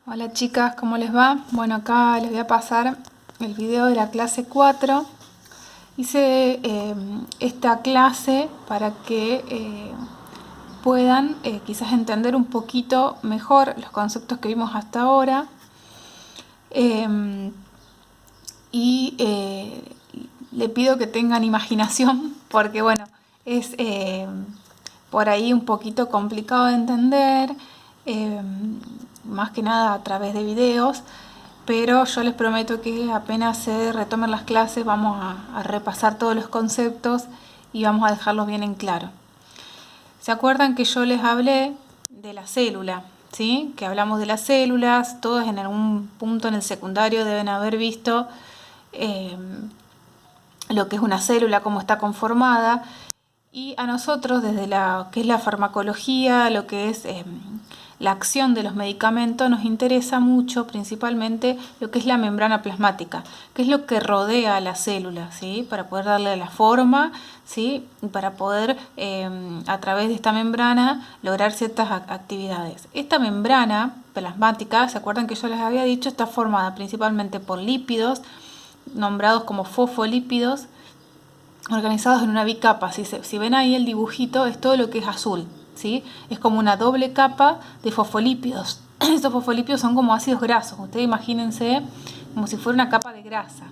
Hola chicas, ¿cómo les va? Bueno, acá les voy a pasar el video de la clase 4. Hice esta clase para que puedan quizás entender un poquito mejor los conceptos que vimos hasta ahora. Y le pido que tengan imaginación porque bueno, es por ahí un poquito complicado de entender, eh, más que nada a través de videos, pero yo les prometo que apenas se retomen las clases vamos a repasar todos los conceptos y vamos a dejarlos bien en claro. ¿Se acuerdan que yo les hablé de la célula? ¿Sí? Que hablamos de las células, todos en algún punto en el secundario deben haber visto eh, lo que es una célula, cómo está conformada. Y a nosotros, desde lo que es la farmacología, lo que es la acción de los medicamentos, nos interesa mucho principalmente lo que es la membrana plasmática, que es lo que rodea a la célula, ¿sí? Para poder darle la forma, ¿sí? Y para poder, a través de esta membrana, lograr ciertas actividades. Esta membrana plasmática, ¿se acuerdan que yo les había dicho? Está formada principalmente por lípidos, nombrados como fosfolípidos, organizados en una bicapa. Si ven ahí el dibujito, es todo lo que es azul, ¿sí? Es como una doble capa de fosfolípidos. Estos fosfolípidos son como ácidos grasos. Ustedes imagínense como si fuera una capa de grasa,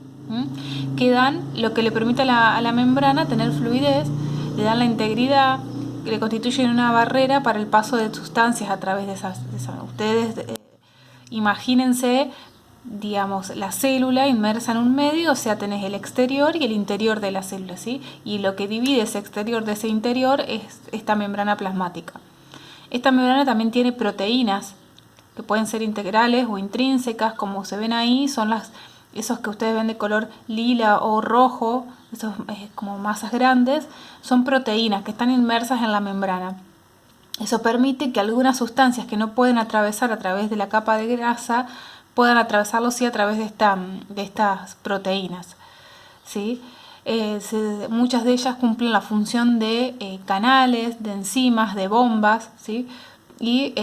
que dan lo que le permite a la membrana tener fluidez, le dan la integridad, que le constituyen una barrera para el paso de sustancias a través de esas. Ustedes imagínense, digamos, la célula inmersa en un medio, o sea, tenés el exterior y el interior de la célula, ¿sí? Y lo que divide ese exterior de ese interior es esta membrana plasmática. Esta membrana también tiene proteínas que pueden ser integrales o intrínsecas, como se ven ahí, son esos que ustedes ven de color lila o rojo, esos como masas grandes, son proteínas que están inmersas en la membrana. Eso permite que algunas sustancias que no pueden atravesar a través de la capa de grasa puedan atravesarlo sí a través de estas proteínas, ¿sí? Muchas de ellas cumplen la función de canales, de enzimas, de bombas, ¿sí? Y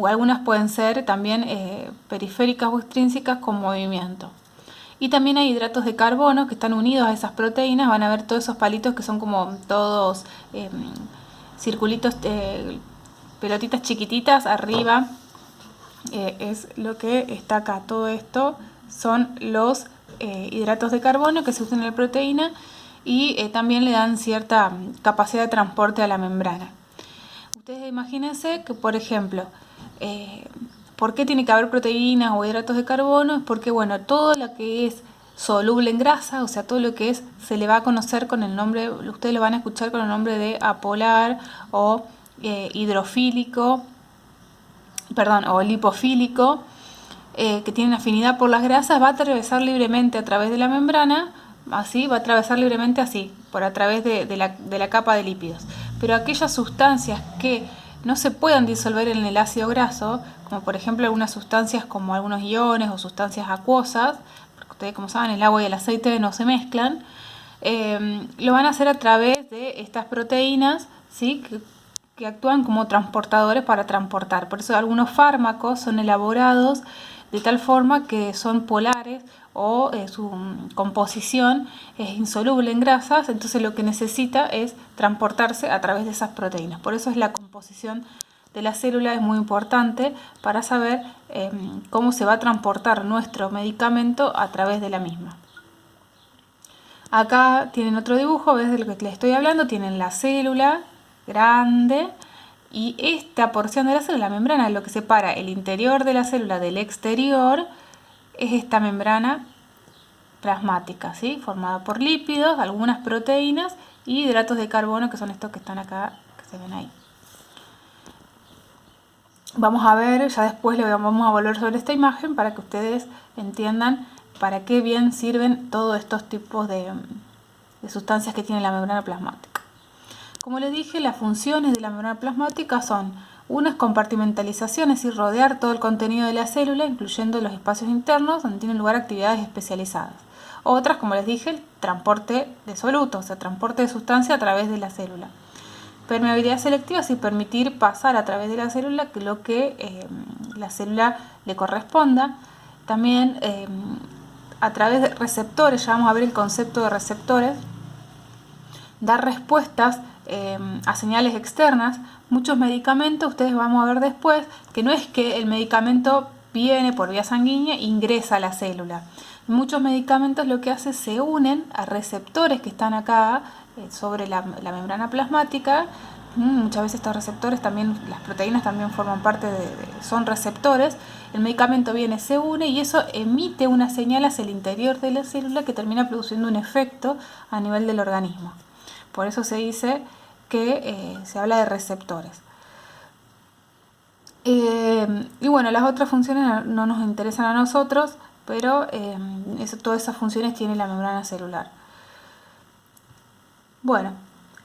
algunas pueden ser también periféricas o extrínsecas con movimiento. Y también hay hidratos de carbono que están unidos a esas proteínas. Van a ver todos esos palitos que son como todos circulitos, pelotitas chiquititas arriba. Es lo que está acá. Todo esto son los hidratos de carbono que se usan en la proteína y también le dan cierta capacidad de transporte a la membrana. Ustedes imagínense que, por ejemplo, ¿por qué tiene que haber proteínas o hidratos de carbono? Es porque, bueno, todo lo que es soluble en grasa, o sea, todo lo que es, se le va a conocer con el nombre, ustedes lo van a escuchar con el nombre de apolar o hidrofílico, perdón, o lipofílico, que tienen afinidad por las grasas, va a atravesar libremente a través de la membrana, así, va a atravesar libremente así, por a través de la capa de lípidos. Pero aquellas sustancias que no se puedan disolver en el ácido graso, como por ejemplo algunas sustancias como algunos iones o sustancias acuosas, porque ustedes como saben el agua y el aceite no se mezclan, lo van a hacer a través de estas proteínas, ¿sí? que actúan como transportadores para transportar. Por eso algunos fármacos son elaborados de tal forma que son polares o su composición es insoluble en grasas, entonces lo que necesita es transportarse a través de esas proteínas. Por eso es la composición de la célula es muy importante para saber cómo se va a transportar nuestro medicamento a través de la misma. Acá tienen otro dibujo, ¿ves de lo que les estoy hablando? Tienen la célula grande y esta porción de la célula, la membrana, lo que separa el interior de la célula del exterior, es esta membrana plasmática, ¿sí? Formada por lípidos, algunas proteínas y hidratos de carbono, que son estos que están acá, que se ven ahí. Vamos a ver, ya después vamos a volver sobre esta imagen para que ustedes entiendan para qué bien sirven todos estos tipos de sustancias que tiene la membrana plasmática. Como les dije, las funciones de la membrana plasmática son unas compartimentalizaciones y rodear todo el contenido de la célula, incluyendo los espacios internos donde tienen lugar actividades especializadas. Otras, como les dije, el transporte de solutos, o sea, transporte de sustancia a través de la célula. Permeabilidad selectiva es permitir pasar a través de la célula lo que la célula le corresponda. También a través de receptores, ya vamos a ver el concepto de receptores, dar respuestas a señales externas. Muchos medicamentos, ustedes vamos a ver después, que no es que el medicamento viene por vía sanguínea e ingresa a la célula. Muchos medicamentos lo que hace es se unen a receptores que están acá sobre la membrana plasmática. Muchas veces estos receptores también, las proteínas también forman parte son receptores. El medicamento viene, se une y eso emite una señal hacia el interior de la célula que termina produciendo un efecto a nivel del organismo. Por eso se dice que se habla de receptores. Y bueno, las otras funciones no nos interesan a nosotros, pero todas esas funciones tiene la membrana celular. Bueno,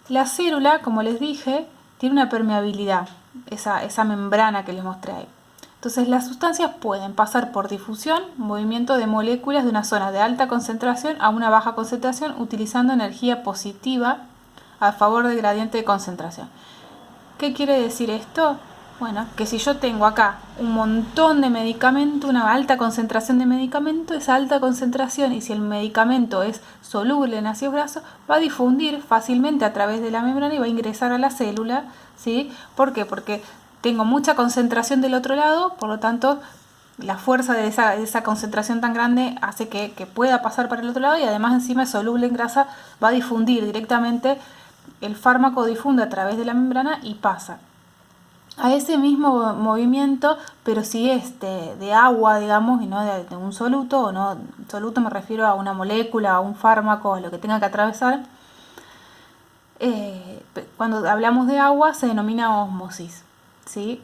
la célula, como les dije, tiene una permeabilidad, esa membrana que les mostré ahí. Entonces las sustancias pueden pasar por difusión, movimiento de moléculas de una zona de alta concentración a una baja concentración utilizando energía positiva a favor del gradiente de concentración. ¿Qué quiere decir esto? Bueno, que si yo tengo acá un montón de medicamento, una alta concentración de medicamento, esa alta concentración, y si el medicamento es soluble en ácidos grasos, va a difundir fácilmente a través de la membrana y va a ingresar a la célula, ¿sí? ¿Por qué? Porque tengo mucha concentración del otro lado, por lo tanto, la fuerza de esa concentración tan grande hace que pueda pasar para el otro lado y además encima es soluble en grasa, va a difundir directamente, el fármaco difunde a través de la membrana y pasa a ese mismo movimiento, pero si es de agua, digamos, y no de un soluto, o no, soluto me refiero a una molécula, a un fármaco, a lo que tenga que atravesar. Cuando hablamos de agua se denomina ósmosis, ¿sí?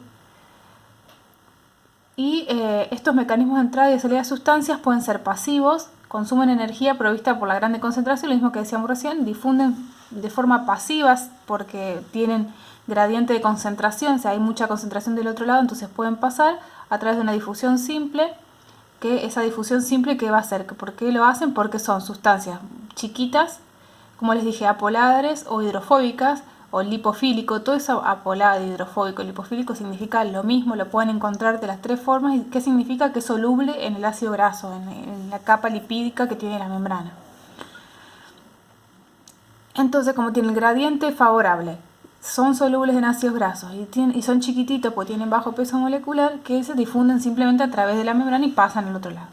Y estos mecanismos de entrada y de salida de sustancias pueden ser pasivos, consumen energía provista por la grande concentración, lo mismo que decíamos recién, difunden de forma pasiva porque tienen gradiente de concentración, o sea, hay mucha concentración del otro lado, entonces pueden pasar a través de una difusión simple, que esa difusión simple, ¿qué va a hacer? ¿Por qué lo hacen? Porque son sustancias chiquitas, como les dije, apolares o hidrofóbicas, o lipofílico. Todo eso apolado, hidrofóbico, lipofílico significa lo mismo, lo pueden encontrar de las tres formas. ¿Y qué significa? Que es soluble en el ácido graso, en la capa lipídica que tiene la membrana. Entonces, como tiene el gradiente favorable, son solubles en ácidos grasos y son chiquititos porque tienen bajo peso molecular, que se difunden simplemente a través de la membrana y pasan al otro lado.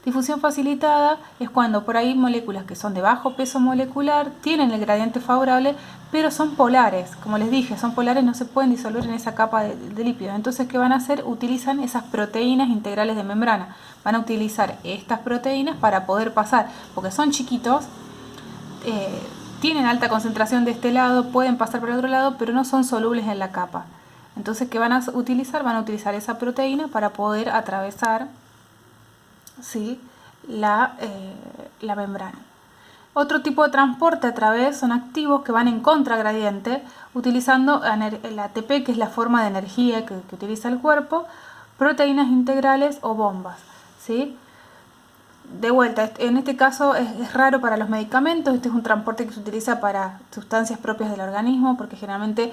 Difusión facilitada es cuando por ahí moléculas que son de bajo peso molecular tienen el gradiente favorable, pero son polares. Como les dije, son polares, no se pueden disolver en esa capa de lípidos. Entonces, ¿qué van a hacer? Utilizan esas proteínas integrales de membrana. Van a utilizar estas proteínas para poder pasar, porque son chiquitos, tienen alta concentración de este lado, pueden pasar por el otro lado, pero no son solubles en la capa. Entonces, ¿qué van a utilizar? Van a utilizar esa proteína para poder atravesar, ¿sí?, la membrana. Otro tipo de transporte a través son activos que van en contragradiente, utilizando el ATP, que es la forma de energía que utiliza el cuerpo, proteínas integrales o bombas, ¿sí? De vuelta, en este caso es raro para los medicamentos. Este es un transporte que se utiliza para sustancias propias del organismo, porque generalmente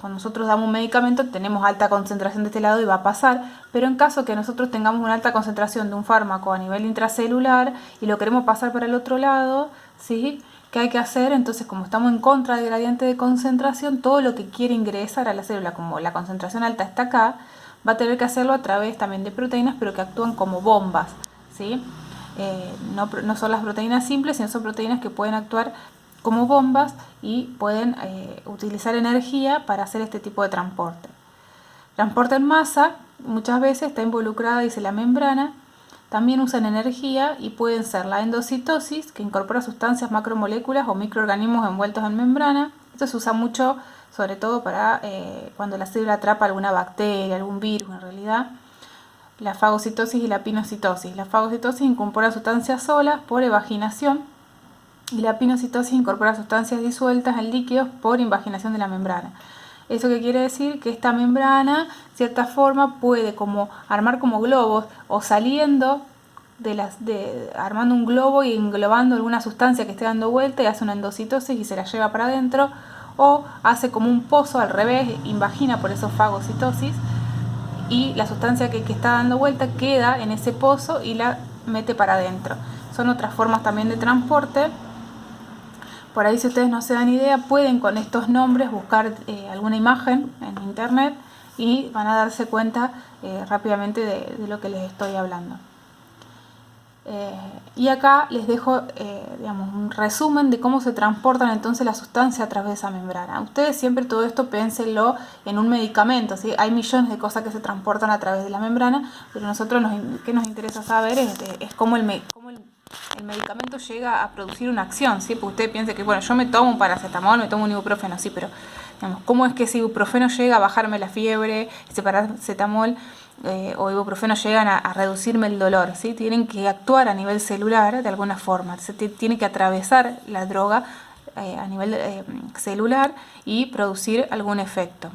cuando nosotros damos un medicamento tenemos alta concentración de este lado y va a pasar, pero en caso que nosotros tengamos una alta concentración de un fármaco a nivel intracelular y lo queremos pasar para el otro lado, ¿sí?, ¿qué hay que hacer? Entonces, como estamos en contra del gradiente de concentración, todo lo que quiere ingresar a la célula, como la concentración alta está acá, va a tener que hacerlo a través también de proteínas, pero que actúan como bombas, ¿sí? No son las proteínas simples, sino son proteínas que pueden actuar como bombas y pueden utilizar energía para hacer este tipo de transporte. Transporte en masa, muchas veces está involucrada, dice, la membrana. También usan energía y pueden ser la endocitosis, que incorpora sustancias macromoléculas o microorganismos envueltos en membrana. Esto se usa mucho, sobre todo para cuando la célula atrapa alguna bacteria, algún virus en realidad. La fagocitosis y la pinocitosis. La fagocitosis incorpora sustancias solas por evaginación y la pinocitosis incorpora sustancias disueltas en líquidos por invaginación de la membrana. ¿Eso qué quiere decir? Que esta membrana, de cierta forma, puede como armar como globos o saliendo armando un globo y englobando alguna sustancia que esté dando vuelta y hace una endocitosis y se la lleva para adentro, o hace como un pozo al revés, invagina por eso fagocitosis, y la sustancia que está dando vuelta queda en ese pozo y la mete para adentro. Son otras formas también de transporte. Por ahí, si ustedes no se dan idea, pueden con estos nombres buscar alguna imagen en internet y van a darse cuenta rápidamente de lo que les estoy hablando. Y acá les dejo digamos, un resumen de cómo se transportan entonces las sustancias a través de esa membrana. Ustedes siempre todo esto pénsenlo en un medicamento, ¿sí? Hay millones de cosas que se transportan a través de la membrana, pero nosotros que nos interesa saber es cómo el medicamento llega a producir una acción, ¿sí? Porque usted piensa que, bueno, yo me tomo un paracetamol, me tomo un ibuprofeno, sí, pero digamos, ¿cómo es que ese ibuprofeno llega a bajarme la fiebre, ese paracetamol o ibuprofeno llegan a reducirme el dolor? ¿Sí? Tienen que actuar a nivel celular de alguna forma, se tiene que atravesar la droga a nivel celular y producir algún efecto.